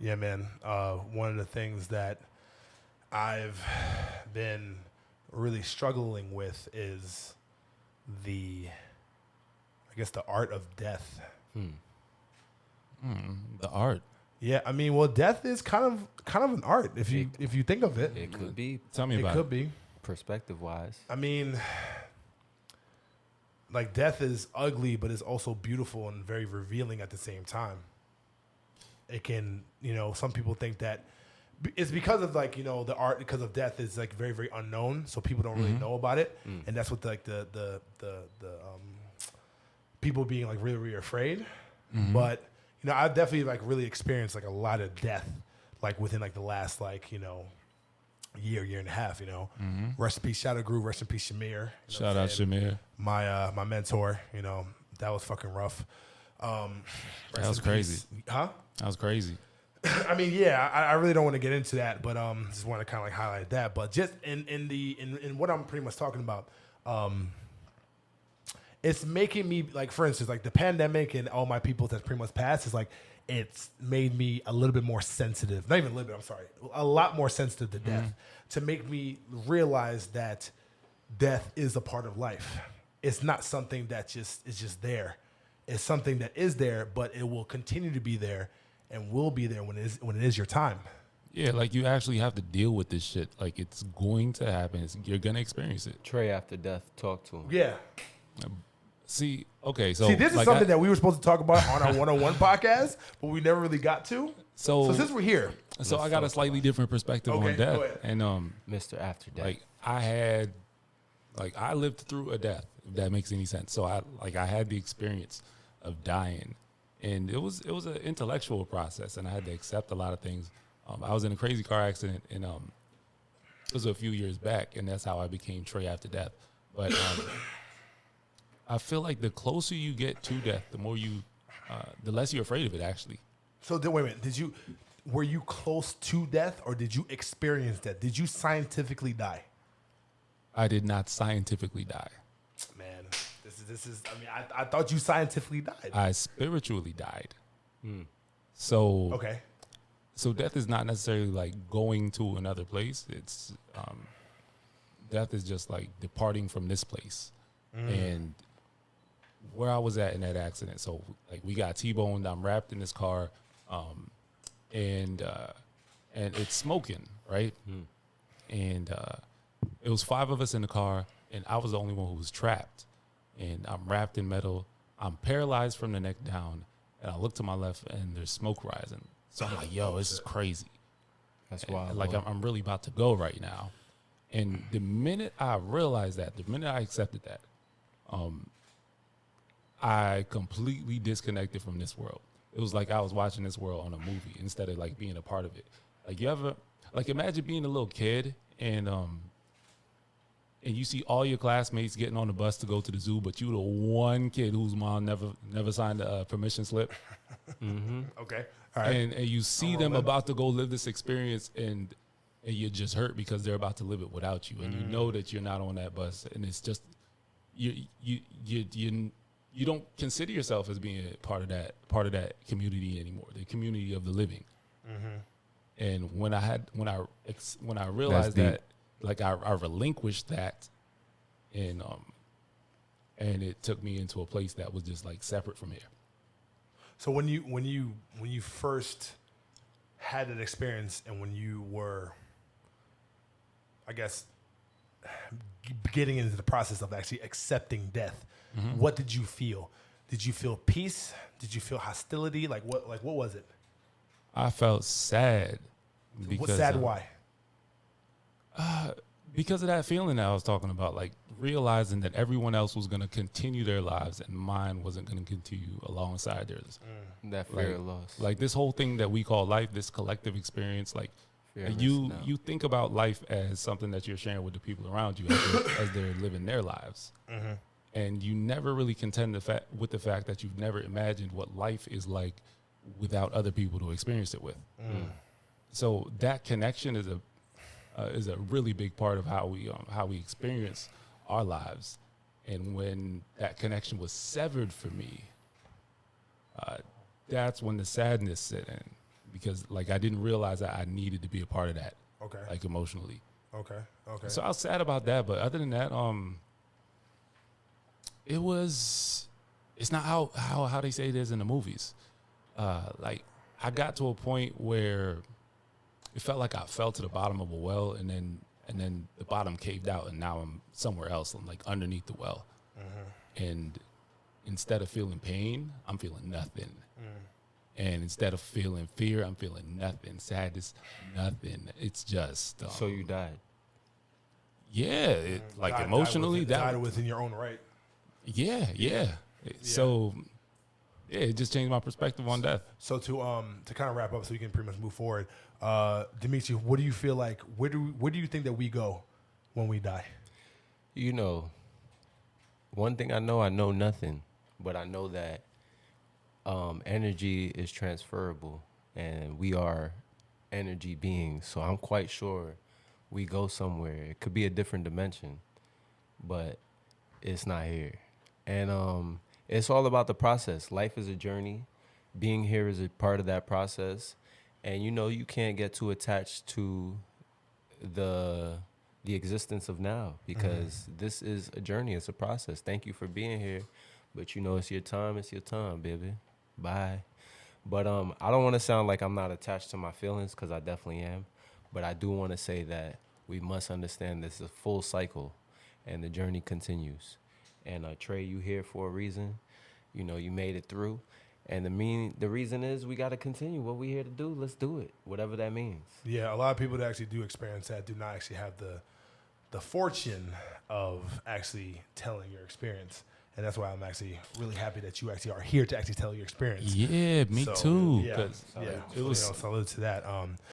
Yeah, man. One of the things that I've been really struggling with is the, I guess, the art of death. The art. Yeah, I mean, well, death is kind of an art if you think of it. It could be Tell me It about could it. be. perspective wise. I mean, like death is ugly, but it's also beautiful and very revealing at the same time. It can, some people think that it's because of like, the art because of death is like very, very unknown, so people don't really know about it, and that's what like the people being like really, really afraid. But I've definitely like really experienced like a lot of death, like within like the last like year and a half. Rest in peace, Shadow Groove. Rest in peace, Shamir. Shout out Shamir. My mentor. That was fucking rough. That Rest was in crazy. peace. Huh? That was crazy. I mean, yeah, I really don't want to get into that, but just want to kind of like highlight that. But just in what I'm pretty much talking about, it's making me like, for instance, like the pandemic and all my people that's pretty much passed is like it's made me a little bit more sensitive. Not even a little bit. I'm sorry, a lot more sensitive to death. To make me realize that death is a part of life. It's not something that is just there. It's something that is there, but it will continue to be there and will be there when it is your time. Yeah, like you actually have to deal with this shit. Like it's going to happen. You're gonna experience it. Trey after death, talk to him. Yeah. See, okay, so See, this is like something that we were supposed to talk about on our 101 podcast, but we never really got to. So since we're here, So I got a slightly different perspective Okay, on death, go ahead. and Mr. After Death. like I lived through a death, if that makes any sense. So I had the experience of dying, and it was an intellectual process, and I had to accept a lot of things. I was in a crazy car accident, and it was a few years back, and that's how I became Trey after death. But I feel like the closer you get to death, the less you're afraid of it. Actually, so wait a minute. Were you close to death, or did you experience death? Did you scientifically die? I did not scientifically die. Man, this is. I mean, I thought you scientifically died. I spiritually died. So Okay. So death is not necessarily like going to another place. It's death is just like departing from this place. And where I was at in that accident, so like we got T-boned. I'm wrapped in this car, and it's smoking, right? And it was 5 of us in the car, and I was the only one who was trapped. And I'm wrapped in metal. I'm paralyzed from the neck down, and I look to my left, and there's smoke rising. So I'm like, yo, this is crazy. That's wild. Like I'm really about to go right now. And the minute I realized that, the minute I accepted that, I completely disconnected from this world. It was like I was watching this world on a movie instead of like being a part of it. Like you ever, like imagine being a little kid and you see all your classmates getting on the bus to go to the zoo, but you the one kid whose mom never signed a permission slip. Okay. All right. And you see them about to go live this experience, and you're just hurt because they're about to live it without you, and you know that you're not on that bus, and it's just you don't consider yourself as being a part of that community anymore, the community of the living. And when I realized that, like I relinquished that, and it took me into a place that was just like separate from here. So when you first had that experience, and when you were, I guess, getting into the process of actually accepting death, what did you feel? Did you feel peace? Did you feel hostility? Like what was it? I felt sad. What's sad? Why? Because of that feeling that I was talking about, like realizing that everyone else was going to continue their lives and mine wasn't going to continue alongside theirs. That fear of loss. Like this whole thing that we call life, this collective experience, like you think about life as something that you're sharing with the people around you as they're living their lives. And you never really contend with the fact that you've never imagined what life is like without other people to experience it with. So that connection is a really big part of how we experience our lives. And when that connection was severed for me, that's when the sadness set in, because like I didn't realize that I needed to be a part of that, Okay. like emotionally. Okay. Okay. So I was sad about that, but other than that, it's not how they say it is in the movies. Like I got to a point where it felt like I fell to the bottom of a well, and then the bottom caved out, and now I'm somewhere else. I'm like underneath the well, and instead of feeling pain, I'm feeling nothing. And instead of feeling fear, I'm feeling nothing. Sadness, nothing. It's just So you died. yeah, like emotionally, died within your own right. yeah. So yeah, it just changed my perspective on death. So to kind of wrap up, so we can pretty much move forward. Dimitri, what do you feel like? Where do you think that we go when we die? You know, one thing I know nothing, but I know that energy is transferable, and we are energy beings. So I'm quite sure we go somewhere. It could be a different dimension, but it's not here. And it's all about the process. Life is a journey. Being here is a part of that process. And you can't get too attached to the existence of now, because this is a journey. It's a process. Thank you for being here, but it's your time. It's your time, baby. Bye. But I don't want to sound like I'm not attached to my feelings, because I definitely am. But I do want to say that we must understand this is a full cycle, and the journey continues. And Trey, you here for a reason. You made it through. And the reason is we got to continue what we here to do. Let's do it, whatever that means. Yeah, a lot of people that actually do experience that do not actually have the fortune of actually telling your experience. And that's why I'm actually really happy that you actually are here to actually tell your experience. Yeah, me too. Yeah, 'Cause it was salute to that.